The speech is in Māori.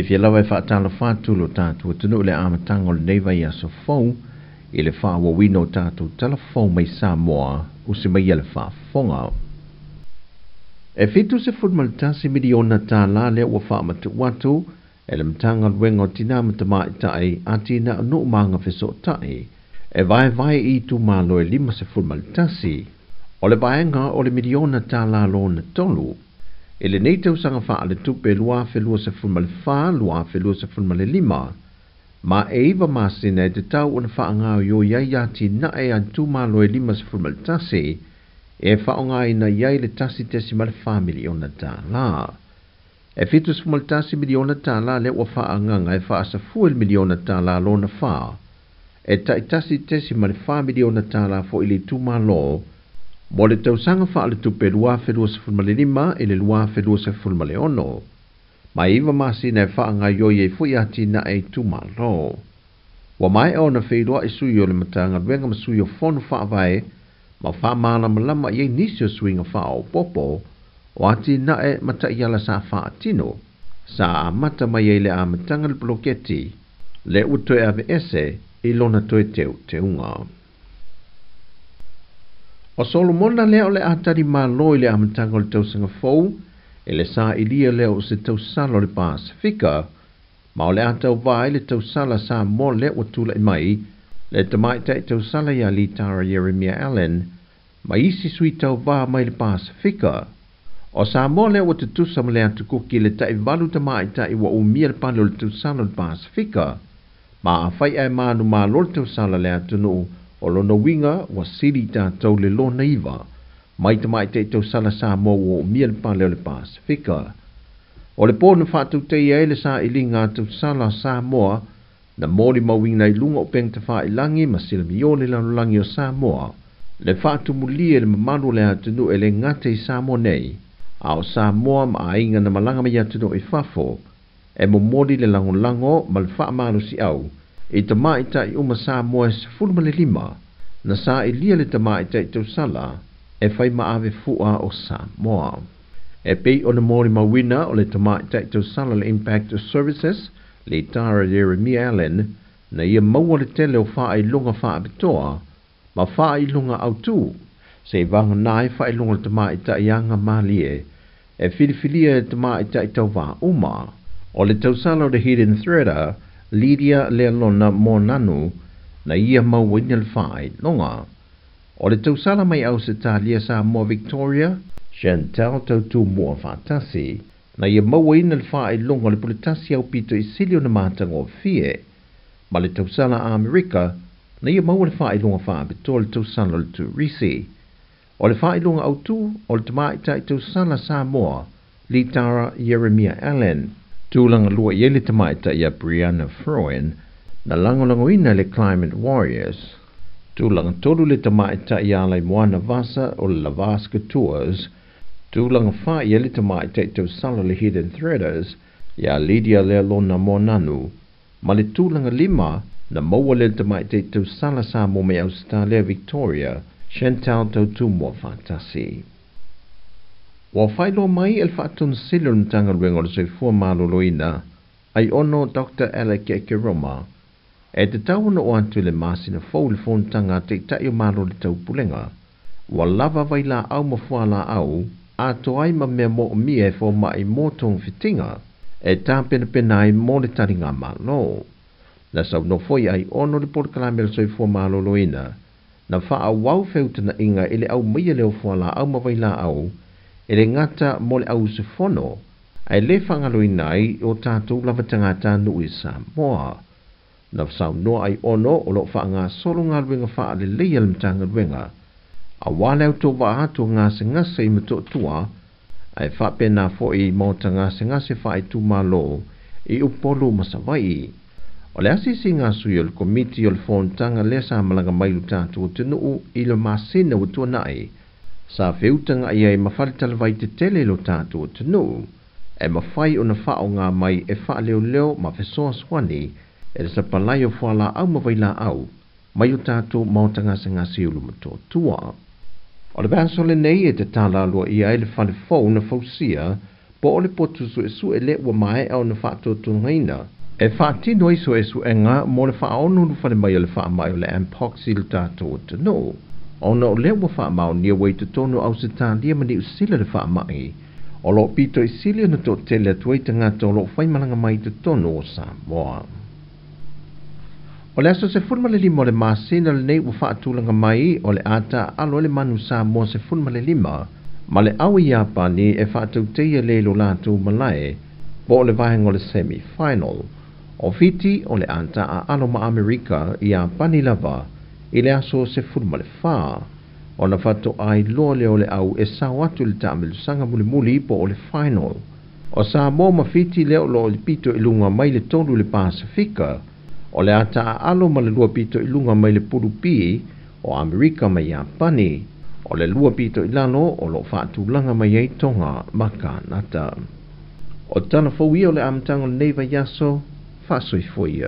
Fia lawa e whaatala whātulo tātua tunu le amatanga o le neiva i aso fau i le whaawawino tātou talafau mai Samoa usi mai ele whaafonga. E fitu se fulmaltasi miliona tā la le ua whaamatu watu e le mtanga luenga o tina matamai tai a tina anu manga feso tai e vai i tu malo e 5 se fulmaltasi o le vaenga o le miliona tā la lo na tolu. Ele nei tau sanga wha le tupe lua felua se fulmale wha, lua felua se fulmale 5. Ma e iwa masina e te tau una wha ngā yo iai ati na e an tu malo e 5 se fulmale tasi, e wha ngā ina iai le tasi tesi male wha miliona tā la. E fitu se fulmale tasi miliona tā la le ua wha nganga e wha asa fuel miliona tā la lo na wha. E ta tasi tesi male wha miliona tā la fo ili tu malo, mo le tausanga wha le tupe lua felua se fulmale 5 e le lua felua se fulmale 1. Ma iwa masina e wha ngā yoi e fui ati na e tu malo. Wa mai au na whailua e sui o le matanga luenga ma sui o whonu wha vai, ma wha maana malama i e nisi o suinga wha o popo, o ati na e mata iala sa wha atino, sa a mata mai e le a matanga le bloketi, le utoe ave ese i lona toe teu te unga. O Solomona leo le atari malo i le amatanga o le tausanga fau, e le sa ilia leo o se tausala o le Pasifika, ma o le atau vai le tausala sa mo le watula i mai, le tamaita i tausala ia li Tara Jeremiah Allen, ma isi sui tau va mai le Pasifika. O sa mo le watatusa ma le atukuki le tai valu tamaita i wa umia le palo le tausala o le Pasifika, ma a fai ai manu malo le tausala le atunu, o lona winga wa siri tātou le lona iwa, mai te tau sala sa mo o mia le pale o le Pasifika. O le pōna whātou te ia le sa ili ngā tau sala sa moa, na mōri mawinga i lunga o peng te wha ilangi ma sila mione lanulangi o sa moa, le whātou mulia le mamanu le atunu e le ngate i sa mo nei, a o sa moa ma a inga na malanga mai atunu i whafo, e mo mōri le langolango ma le wha amanu si au, e tamaita i uma sa moe se fulmale 5, na sa i lia le tamaita i tau sala, e whai maave fua o sa moa. E pei o na mori mawina o le tamaita i tau sala le Impact of Services, le Tara Jeremiah Allen, na ia maua le tele o wha i lunga wha abitoa, ma wha i lunga au tu, se i vanga nai wha i lunga le tamaita i anga malie, e filifilia le tamaita i tau wha uma, o le tau sala o le Hidden Threader, Lydia Lealona Monanu, na ia mawina le whae longa. O le tausala mai au se talia sa mo Victoria, Chantal tautu mua whatasi, na ia mawina le whae longa le pulitasi au pito i silio na mātanga o fie. Ma le tausala a Amerika, na ia mawina le whae longa whae beto le tausala le Turisi. O le whae longa au tu, o le tamaita i tausala sa moa, li Tara Jeremiah Allen. Tūlanga lua i ele tamaita ia Brianna Freuen, na langolangoina le Climate Warriors. Tūlanga tolu le tamaita ia Alai Moana Vasa o le Lavaska Tours. Tūlanga wha i ele tamaita i tausala le Hidden Threaders, ia Lydia Lealona Monanu. Ma le tūlanga 5, na maua le tamaita i tausala sa mo me Australia Victoria, Chantal tautu mua whatasi. Wa whailo mai el whaatun silo mtanga ruenga o se fua maloloina, ai ono Dr. Alec Ekeroma, e te tauna o antu le masina fau le fontanga te tai o malo le tau pulenga. Wa lava vai la au ma fua la au, a to ai ma mea mo mi e fo mai mo tong fitinga, e ta pena pena ai mo le taringa malo. Na sau no foi ai ono le porkalame le se fua maloloina, na wha wau feutana inga ele au mia leo fua la au ma vai la au, e le ngata mo le au se fono, ai le whangaloi nai o tātou lava tangata nui sa moa. Na sau noa ai ono o lo whaanga solo ngā ruenga wha le leia le mtanga ruenga. A wale au tō wa ato ngā se ngase i mato tua, ai whapena fo i mauta ngā se ngase wha i tu malo i upolo masawai. O le asisi ngā sui o le komiti o le fontanga le sa malanga mailu tātou o tenu i le masina o tua nai, sa feutanga ia e mawharitala vai te tele lo tātou o tenu, e mawhai o na whao ngā mai e wha leo leo ma fesoa swani, e le sapalai o whala au mawaila au, mai o tātou mautanga se ngā siulu mato tua. O le bāsole nei e te tālalua ia e le whale fau na fausia, po le potu su e le ua mai au na whaatotungaina. E whaatino iso e su e ngā mo le whaonu nu whare mai o le wha mai o le Ampox i le tātou tano. Ona o le ua wha mau nia wei te tonu au se tālia mani usila le wha mai. O lo pito i sili na to tele atuai te ngata o lo whaimalanga mai te tonu o Samoa. O le aso se funma le lima o le masina le nei ua whaatulanga mai o le ata alo le manu Samoa se funma le lima, ma le awi Japani e whaatauteia le lo lātou malae, po le vahengo le semi-final. O fiti o le ata a alo ma Amerika i Japani lava, i le aso se funma le wha. O na whato ai loa leo le au e sao atu le tāmilu sanga muli muli po o le final. O Samoa mawhiti leo lo le pito ilunga mai le tolu le Pasifika, o le ata a alo ma le lua pito ilunga mai le Purupi, o Amerika mai Japani, o le lua pito ilano o lo whaatu langa mai ei tonga maka nata. O tana fawia o le amtango le neiva yaso, fasoi fuia.